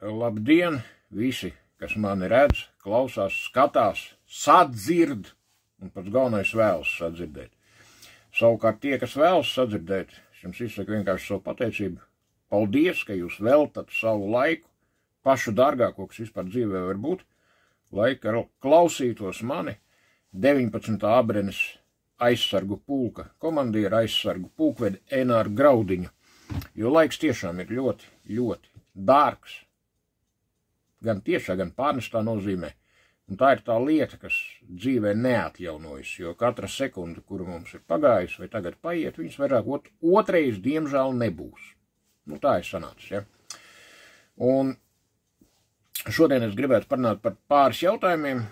Labdien, visi, kas mani redz, klausās, skatās, sadzird, un pats galvenais vēlas sadzirdēt. Savukārt tie, kas vēlas sadzirdēt, es jums izsaku vienkārši savu pateicību. Paldies, ka jūs veltat savu laiku, pašu dārgāko, kas vispār dzīvē var būt, lai klausītos mani 19. abrenes aizsargu pulka, komandiera aizsargu pulkvedi Enāru Graudiņu, jo laiks tiešām ir ļoti, ļoti dārgs. Gan tiešā, gan pārnestā nozīmē. Un tā ir tā lieta, kas dzīvē neatjaunojas, jo katra sekunde, kura mums ir pagājusi vai tagad paiet, viņas vairāk otrais, diemžēl, nebūs. Nu, tā ir sanācis, ja. Un šodien es gribētu parunāt par pāris jautājumiem,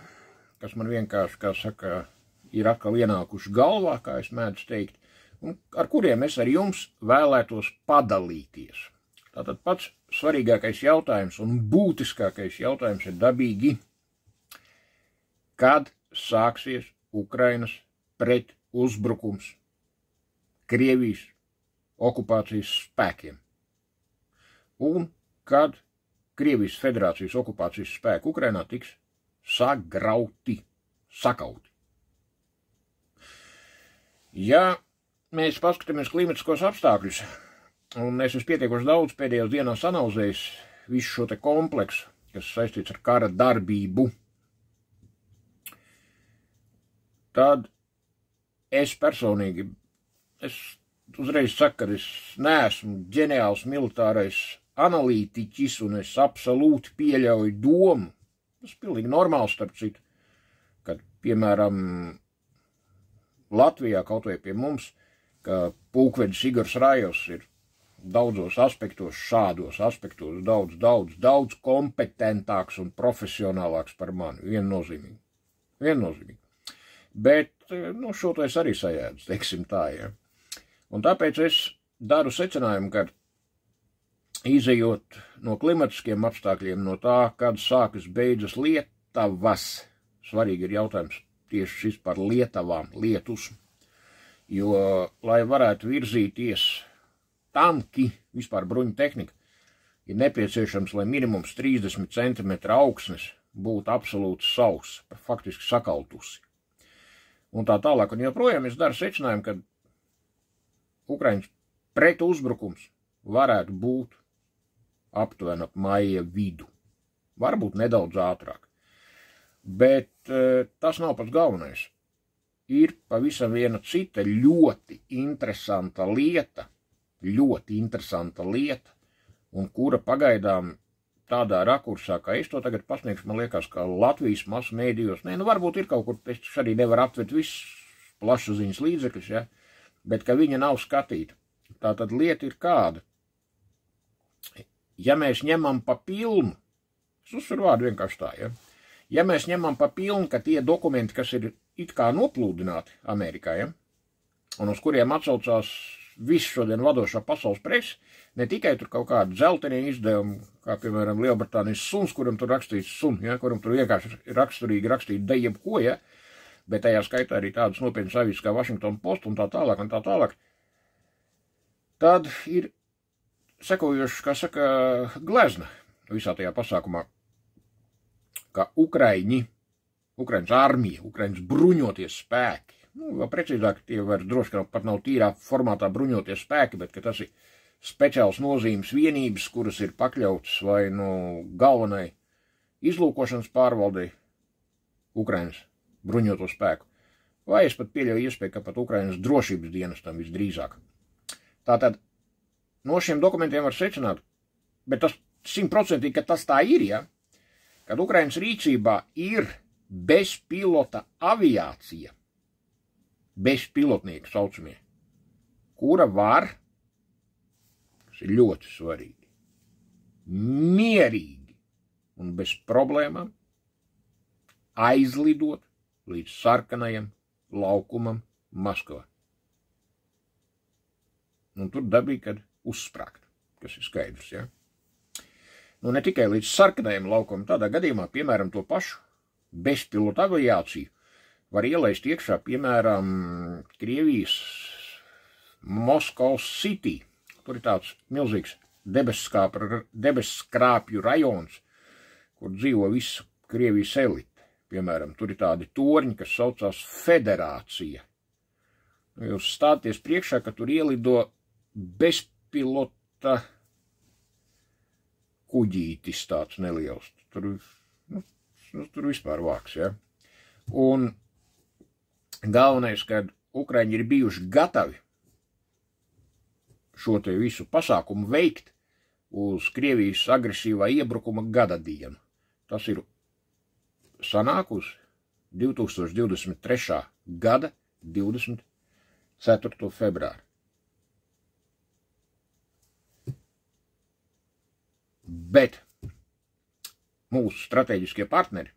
kas man vienkārši, kā saka, ir atkal ienākuši galvā, kā es mēdzu teikt, un ar kuriem es ar jums vēlētos padalīties. Tātad pats svarīgākais jautājums un būtiskākais jautājums ir dabīgi, kad sāksies Ukrainas pretuzbrukums Krievijas okupācijas spēkiem un kad Krievijas federācijas okupācijas spēki Ukrainā tiks sagrauti, sakauti. Ja mēs paskatāmies klimatiskos apstākļus, un es esmu pietiekoši daudz pēdējās dienās analizējis visu šo te kompleksu, kas saistīts ar kara darbību, tad es personīgi, es uzreiz saku, ka es neesmu ģeniāls militārais analītiķis, un es absolūti pieļauju domu, tas ir pilnīgi normāls, starp citu, kad, piemēram, Latvijā, kaut vai pie mums, ka pulkvedis Igors Rajos ir daudzos aspektos, šādos aspektos daudz kompetentāks un profesionālāks par mani, viennozīmīgi. Bet, nu, šo to es arī sajēdzu, teiksim tā, ja. Un tāpēc es daru secinājumu, ka izejot no klimatiskiem apstākļiem, no tā, kad sākas beidzas Lietavas, svarīgi ir jautājums tieši šis par Lietavām, lietus, jo, lai varētu virzīties tanki, vispār bruņu tehnika, ir nepieciešams, lai minimums 30 cm augsnes būtu absolūti sauss, faktiski sakaltusi. Un tā tālāk, un joprojām es daru secinājumu, ka Ukraiņas pretuzbrukums varētu būt aptuveni ap maija vidu. Varbūt nedaudz ātrāk. Bet tas nav pats galvenais. Ir pavisam viena cita ļoti interesanta lieta, un kura pagaidām tādā rakursā, kā es to tagad pasniegšu, man liekas, ka Latvijas masu mēdījos, nu varbūt ir kaut kur, es arī nevaru aptvert visus plašsaziņas līdzekļus, ja, bet ka viņa nav skatīta. Tātad lieta ir kāda. Ja mēs ņemam pa pilnu, es uzsveru vārdu vienkārši tā, ja, ja mēs ņemam pa pilnu, ka tie dokumenti, kas ir it kā noplūdināti Amerikā, ja, un uz kuriem atsaucās visu šodien vadošā pasaules presi, ne tikai tur kaut kādi dzeltenie izdevumi, kā piemēram Lielbritānijas suns, kuram tur rakstīts sun, ja, kuram tur vienkārši raksturīgi rakstīt dejeb ko, ja, bet tajā skaitā arī tādas nopietnas avīzes kā Washington Post un tā tālāk. Tad ir sekojošs, kā saka, glezna visā tajā pasākumā, ka Ukrainas armija, Ukrainas bruņoties spēki, nu, vēl precīzāk, tie vairs droši, ka pat nav tīrā formātā bruņoties spēki, bet ka tas ir speciāls nozīmes vienības, kuras ir pakļautas vai nu galvenai izlūkošanas pārvaldei Ukrainas bruņoto spēku, vai es pat pieļauju iespēju, ka pat Ukrainas drošības dienestam visdrīzāk. Tātad, no šiem dokumentiem var secināt, bet tas 100%, ka tas tā ir, ja, kad Ukrainas rīcībā ir bezpilota aviācija, bezpilotnieku saucamie, kura var, kas ir ļoti svarīgi, mierīgi un bez problēmām aizlidot līdz sarkanajam laukumam Maskavā. Un tur dabīgi, kad uzsprāgt, kas ir skaidrs, ja. Nu, ne tikai līdz sarkanajam laukumam, tādā gadījumā, piemēram, to pašu bezpilota aviāciju var ielaist iekšā, piemēram, Krievijas Moskavas City. Tur ir tāds milzīgs debesskrāpju rajons, kur dzīvo visa Krievijas elite. Piemēram, tur ir tādi torņi, kas saucās Federācija. Jūs stāties priekšā, ka tur ielido bezpilota kuģītis tāds neliels. Tur vispār vāks, ja. Un galvenais, kad Ukraiņi ir bijuši gatavi šo te visu pasākumu veikt uz Krievijas agresīvā iebrukuma gada dienu. Tas ir sanākus 2023. gada 24. februāri. Bet mūsu strateģiskie partneri,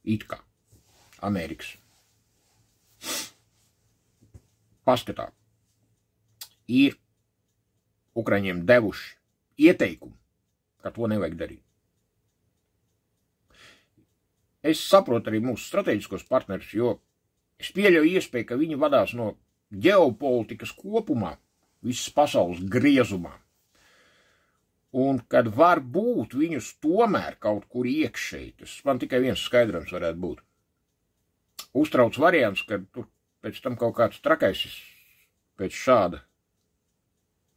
it kā Amerikas, paskatā, ir Ukraiņiem devuši ieteikumu, ka to nevajag darīt. Es saprotu arī mūsu strateģiskos partnerus, jo es pieļauju iespēju, ka viņi vadās no ģeopolitikas kopumā, visas pasaules griezumā. Un kad var būt viņus tomēr kaut kur iekšēji, tas man tikai viens skaidrums varētu būt. Uztrauc variants, kad tur pēc tam kaut kāds trakais pēc šāda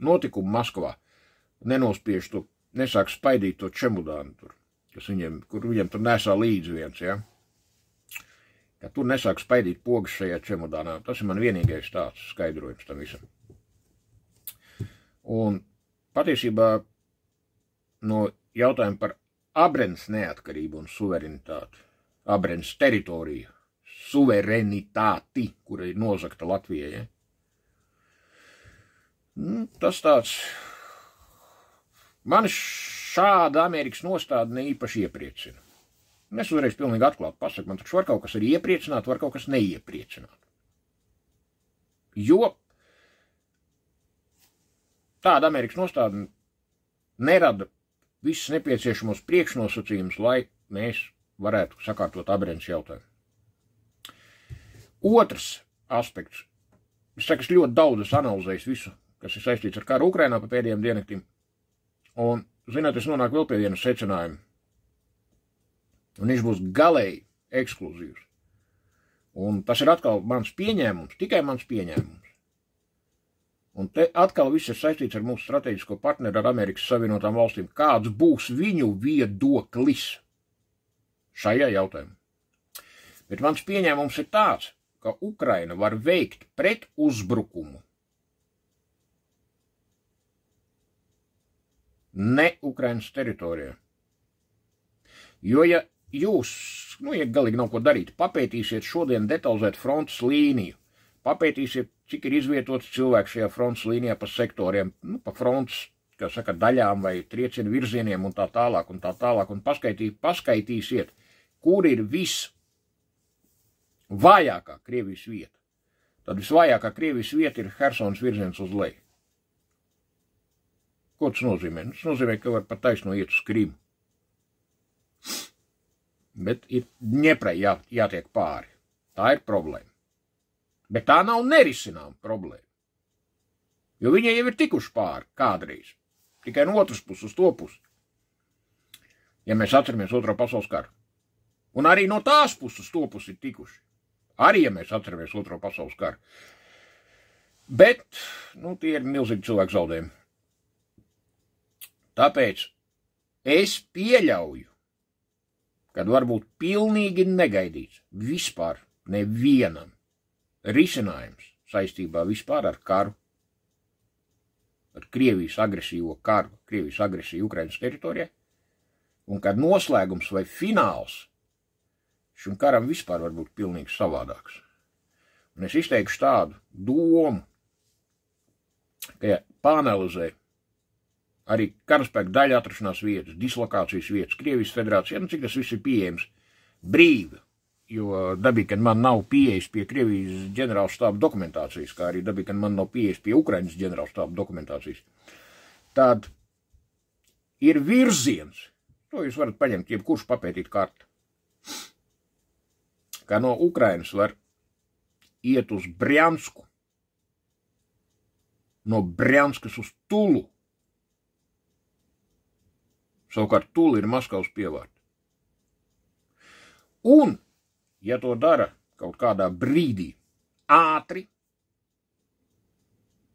notikuma Maskavā nenospiež to, nesāk spaidīt to čemudānu tur, kur viņam tur nesā līdzi viens, ja? Ka tur nesāk spaidīt pogas šajā čemudānā. Tas ir man vienīgais tāds skaidrojums tam visam. Un patiesībā no jautājuma par Abrens neatkarību un suverenitāti, Abrens teritoriju, suverenitāti, kura ir nozagta Latvijai, ja? Tas tāds, man šāda Amerikas nostāda ne īpaši iepriecina. Es uzreiz pilnīgi atklāti pasaku, man taču var kaut kas arī iepriecināt, var kaut kas neiepriecināt. Jo tāda Amerikas nostāda nerada visus nepieciešamos priekšnosacījumus, lai mēs varētu sakārtot Abrens jautājumu. Otrs aspekts. Es saku, es ļoti daudz esmu analizējis visu, kas ir saistīts ar karu Ukrainā pa pēdējiem diennaktiem. Un, zināt, es nonāku vēl pie viena secinājuma. Un viņš būs galēji ekskluzīvs. Un tas ir atkal mans pieņēmums, tikai mans pieņēmums. Un te atkal viss ir saistīts ar mūsu strateģisko partneri, ar Amerikas Savienotām valstīm. Kāds būs viņu viedoklis šajā jautājumā? Bet mans pieņēmums ir tāds, ka Ukraina var veikt pretuzbrukumu ne Ukrainas teritorijā. Jo, ja jūs, ja galīgi nav ko darīt, papētīsiet šodien detalizēt frontes līniju, papētīsiet, cik ir izvietots cilvēks šajā frontes līnijā pa sektoriem, pa frontes, kā saka, daļām vai triecienu virzieniem un tā tālāk, un paskaitīsiet, kur ir visvājākā Krievijas vieta. Tad visvājākā Krievijas vieta ir Hersonas virziens uz leju. Ko tas nozīmē? Tas nozīmē, ka var pat taisno iet uz Krimu. Bet ir Dņeprai jātiek pāri. Tā ir problēma. Bet tā nav nerisināma problēma. Jo viņi jau ir tikuši pāri kādreiz. Tikai no otras puses uz to pusi. Ja mēs atceramies Otro pasaules karu. Un arī no tās puses uz to pusi ir tikuši. Arī, ja mēs atceramies Otro pasaules karu. Bet, tie ir milzīgi cilvēku zaudējumi. Tāpēc es pieļauju, kad varbūt pilnīgi negaidīts vispār nevienam risinājums saistībā vispār ar karu, ar Krievijas agresīvo karu, Krievijas agresiju Ukrainas teritorijā, un kad noslēgums vai fināls šim karam vispār var būt pilnīgi savādāks. Un es izteikšu tādu domu, ka pāanalizē arī karaspēka daļa atrašanās vietas, dislokācijas vietas, Krievijas federācijā, cik tas viss ir pieejams brīvi, jo dabīgi, ka man nav pieejas pie Krievijas ģenerālštāba dokumentācijas, kā arī dabīgi, ka man nav pieejas pie Ukrainas ģenerālštāba dokumentācijas. Tad ir virziens, to jūs varat paņemt, jebkurš papētīt kartu, kā no Ukrainas var iet uz Brjansku, no Brjanskas uz Tulu, Savukārt Tula ir Maskavas pievārta. Un, ja to dara kaut kādā brīdī ātri,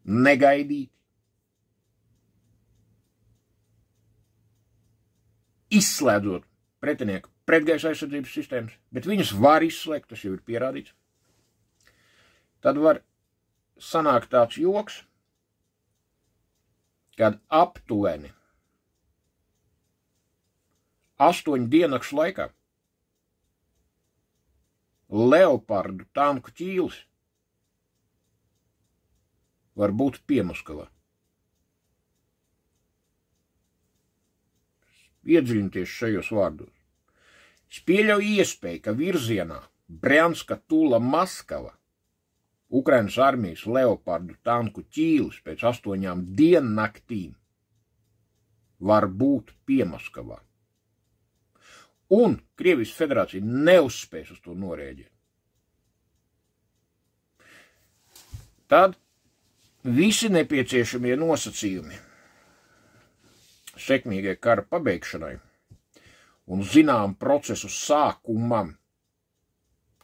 negaidīti, izslēdzot pretinieku pretgaisa aizsardzības sistēmas, bet viņas var izslēgt, tas jau ir pierādīts, tad var sanākt tāds joks, kad aptuveni 8 diennakšu laikā Leopardu tanku ķīlis var būt Piemaskavā. Iedziļināties šajos vārdos. Es pieļauju iespēju, ka virzienā Brjanska, Tula, Maskava Ukrainas armijas Leopardu tanku ķīlis pēc 8 diennaktīm var būt Piemaskavā. Un Krievijas federācija neuzspēs uz to norēģēt. Tad visi nepieciešamie nosacījumi sekmīgai kara pabeigšanai un zinām procesu sākumam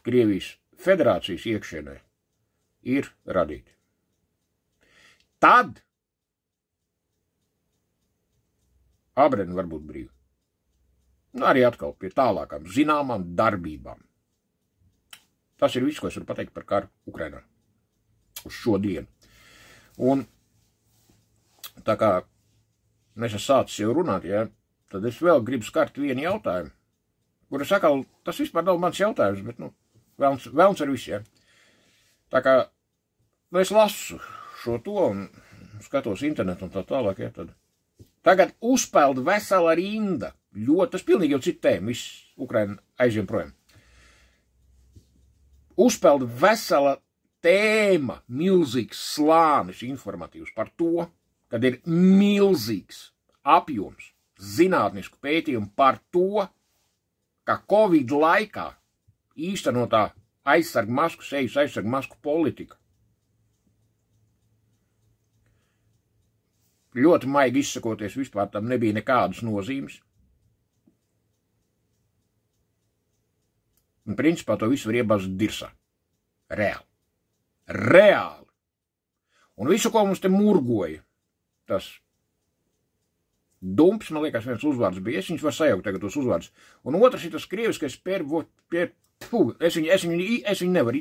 Krievijas federācijas iekšienē ir radīti. Tad Abreni var būt brīvi. Arī atkal pie tālākām zināmām darbībām. Tas ir viss, ko es varu pateikt par karu Ukrainā uz šo dienu. Un tā kā mēs esam sācis jau runāt, ja, tad es vēl gribu skart vienu jautājumu, kur es atkal, tas vispār nav mans jautājums, bet, velns ar visu, ja. Tā kā, es lasu šo to un skatos internetu un tā tālāk, ja, tad tagad uzpeld vesela rinda, tas pilnīgi jau cita tēma, viss Ukraina aizvien projām. Uzpeld vesela tēma, milzīgs slānis informatīvs par to, kad ir milzīgs apjoms zinātnisku pētījumu par to, ka Covid laikā īstenotā sejas aizsarg masku politika ļoti maigi izsakoties vispār tam nebija nekādas nozīmes. Un principā to visu var iebāzt dirsā. Reāli. Reāli. Un visu, ko mums te murgoja, tas Dumps, man liekas, viens uzvārds bija, es viņus var sajaukt tagad tos uzvārdus. Un otrs ir tas krieviskais es viņu nevaru,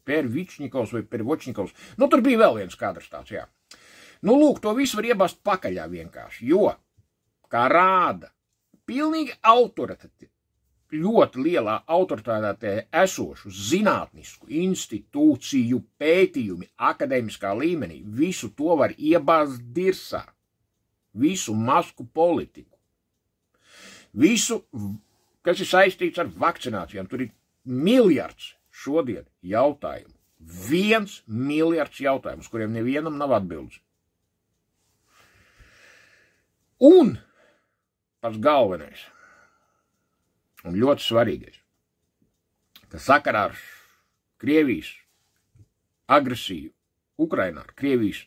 Pervičņikovs vai Pervočņikovs. Tur bija vēl viens kadrs tāds, jā. Lūk, to visu var iebāzt pakaļā vienkārši, jo, kā rāda, pilnīgi autoritāti, ļoti lielā autoritātē esošu zinātnisku institūciju pētījumi akadēmiskā līmenī, visu to var iebāzt dirsā, visu masku politiku, visu, kas ir saistīts ar vakcinācijām, tur ir miljards šodien jautājumu, 1 miljards jautājumu, uz kuriem nevienam nav atbildes. Un pats galvenais un ļoti svarīgais, ka sakarā ar Krievijas agresiju Ukrainā, ar Krievijas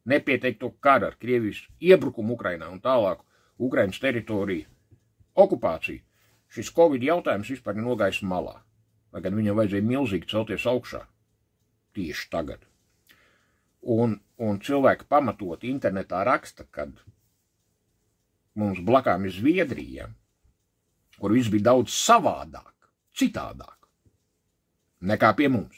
nepieteikto karu, ar Krievijas iebrukumu Ukrainā un tālāku Ukrainas teritoriju okupāciju, šis Covid jautājums vispār ir nogājis malā, lai gan viņam vajadzēja milzīgi celties augšā tieši tagad. Un cilvēki pamatot internetā raksta, kad mums blakām ir Zviedrija, kur viss bija daudz savādāk, citādāk, nekā pie mums.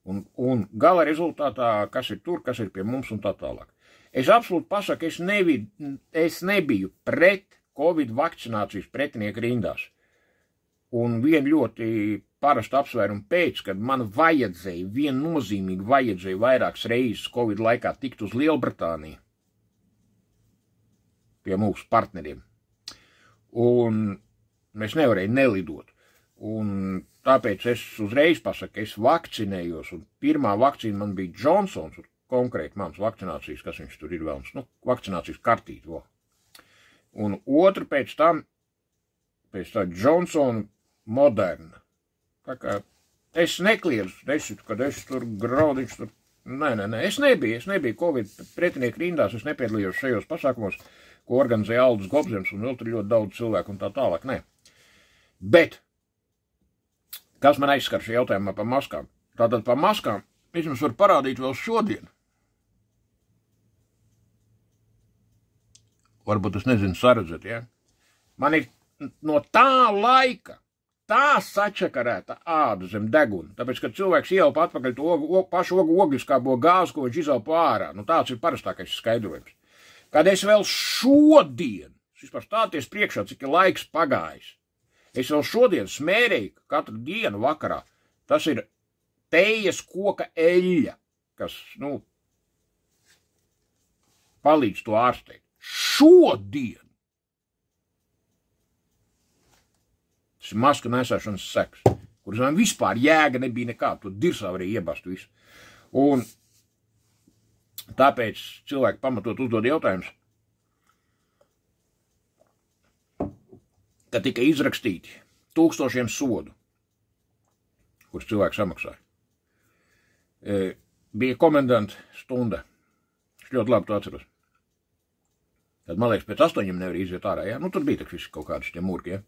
Un gala rezultātā, kas ir tur, kas ir pie mums un tā tālāk. Es absolūti pasaku, es nebiju pret Covid vakcinācijas pretinieku rindās. Un vien ļoti parastu apsvērumu pēc, kad man viennozīmīgi vajadzēja vairākas reizes Covid laikā tikt uz Lielbritāniju pie mūsu partneriem. Un mēs nevarēja nelidot. Un tāpēc es uzreiz pasaku, es vakcinējos, un pirmā vakcīna man bija Johnsons, konkrēti mans vakcinācijas, kas viņš tur ir vēlams, vakcinācijas kartīt, Un otru pēc tā Johnson Moderna. Tā kā es nekliedzu, kad es tur graudiņš tur Nē, es nebiju Covid pretinieku rindās, es nepiedalījos šajos pasākumos, ko organizēja Aldis Gobzems un vēl tur ļoti daudz cilvēku un tā tālāk, nē. Bet, kas man aizskar šajā jautājumā par maskām? Tātad par maskām es jums varu parādīt vēl šodien. Varbūt es nezinu saredzēt, ja? Man ir no tā laika tā sačakarēta āda zem deguna, tāpēc, kad cilvēks ieelpa atpakaļ to pašu ogliskābo gāzi, ko viņš izelpa ārā, nu tāds ir parastākais skaidrojums. Kad es vēl šodien, vispār stāties priekšā, cik ir laiks pagājis, es vēl šodien smērēju katru dienu vakarā, tas ir tejas koka eļļa, kas, nu, palīdz to ārstēt. Šodien! Tas ir maska nesāšanas seks, kuras man vispār jēga nebija nekā, to dirsā varēja iebast visu. Un tāpēc cilvēki pamatot uzdod jautājums, ka tika izrakstīti 1000 sodu, kurus cilvēki samaksāja. Bija komendanta stunda, es ļoti labi to atceros. Tad, man liekas, pēc 8 nevar iziet ārā, ja? Nu, tur bija visi kaut kādi šie murki, ja?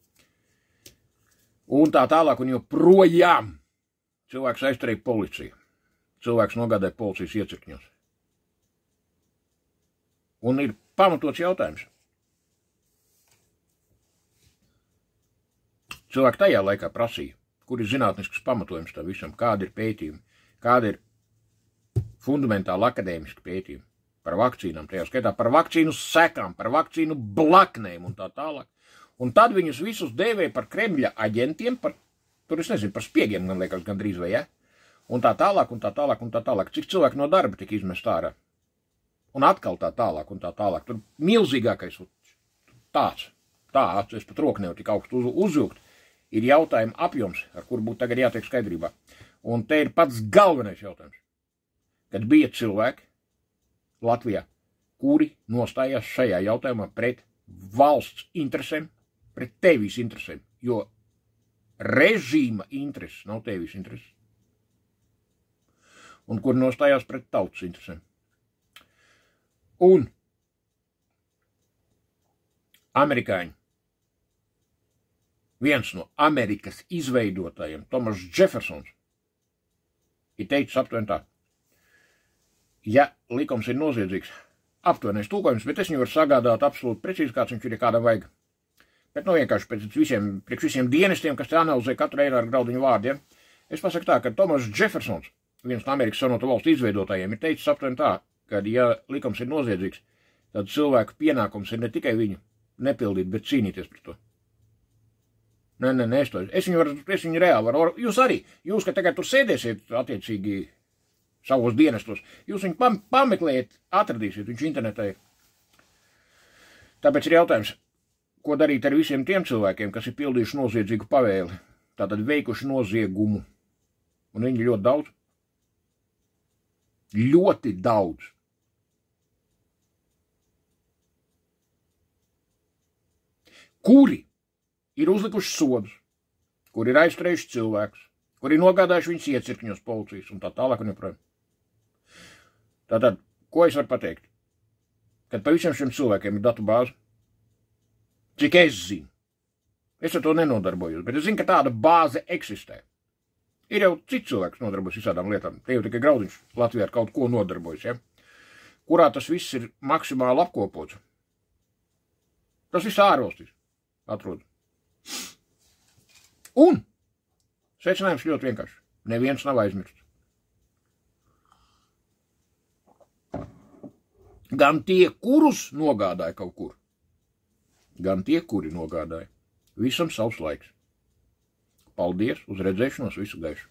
Un tā tālāk, un joprojām cilvēks aizturēja policiju. Cilvēks nogādāja policijas iecirkņos. Un ir pamatots jautājums. Cilvēki tajā laikā prasīja, kur ir zinātnisks pamatojums tam visam, kāda ir pētījumi, kāda ir fundamentāli akadēmiski pētījumi par vakcīnām, tajā skaitā par vakcīnu sekām, par vakcīnu blaknēm un tā tālāk. Un tad viņus visus dēvēja par Kremļa aģentiem, tur es nezinu, par spiegiem, man liekas, gandrīz vai, ja? Un tā tālāk, un tā tālāk, un tā tālāk. Cik cilvēki no darba tika izmest ārā? Un atkal tā tālāk, un tā tālāk. Tur milzīgākais tāds, es pat roku nevaru tik augstu uzvilkt, ir jautājuma apjoms, ar kuru būtu tagad jātiek skaidrībā. Un te ir pats galvenais jautājums. Kad bija cilvēki Latvijā, kuri nostājās šajā jautājumā pret valsts interesēm, pret tevis interesēm, jo režīma intereses nav tevis intereses. Un kur nostājās pret tautas interesēm. Un amerikāņi, viens no Amerikas izveidotājiem, Thomas Jeffersons, ir teicis aptuveni tā, ja likums ir noziedzīgs, aptuvenais tulkojums, bet es viņu varu sagādāt absolūti precīzi, kāds viņš ir, ja kādam vajag. Bet nu vienkārši priekš visiem dienestiem, kas te analizē katru eiro ar graudiņu vārdiem, es pasaku tā, ka Thomas Jeffersons, viens no Amerikas Savienoto Valstu izveidotājiem, ir teicis aptuveni tā, ka, ja likums ir noziedzīgs, tad cilvēku pienākums ir ne tikai viņu nepildīt, bet cīnīties par to. Nē, es viņu reāli varu, jūs arī, jūs, ka tagad tur sēdēsiet attiecīgi savos dienestos, jūs viņu pameklējiet, atradīsiet, viņš internetā ir. Tāpēc ir jautājums, ko darīt ar visiem tiem cilvēkiem, kas ir pildījuši noziedzīgu pavēli, tātad veikuši noziegumu. Un viņi ļoti daudz. Ļoti daudz. Kuri ir uzlikuši sodus, kuri ir aizturējuši cilvēkus, kuri ir nogādājuši viņus iecirkņos policijas un tā tālāk un joprojām. Tātad, ko es varu pateikt? Kad pa visiem šiem cilvēkiem ir datu bāze, cik es zinu, es ar to nenodarbojos, bet es zinu, ka tāda bāze eksistē. Ir jau cits cilvēks nodarbojas visādām lietām, te jau tikai graudiņš Latvijā ar kaut ko nodarbojas, ja? Kurā tas viss ir maksimāli apkopots. Tas viss ārvalstīs atrod. Un secinājums ļoti vienkārši. Neviens nav aizmirsts. Gan tie, kurus nogādāja kaut kur, gan tie, kuri nogādāja. Visam savs laiks. Paldies, uz redzēšanos, visu gaišu.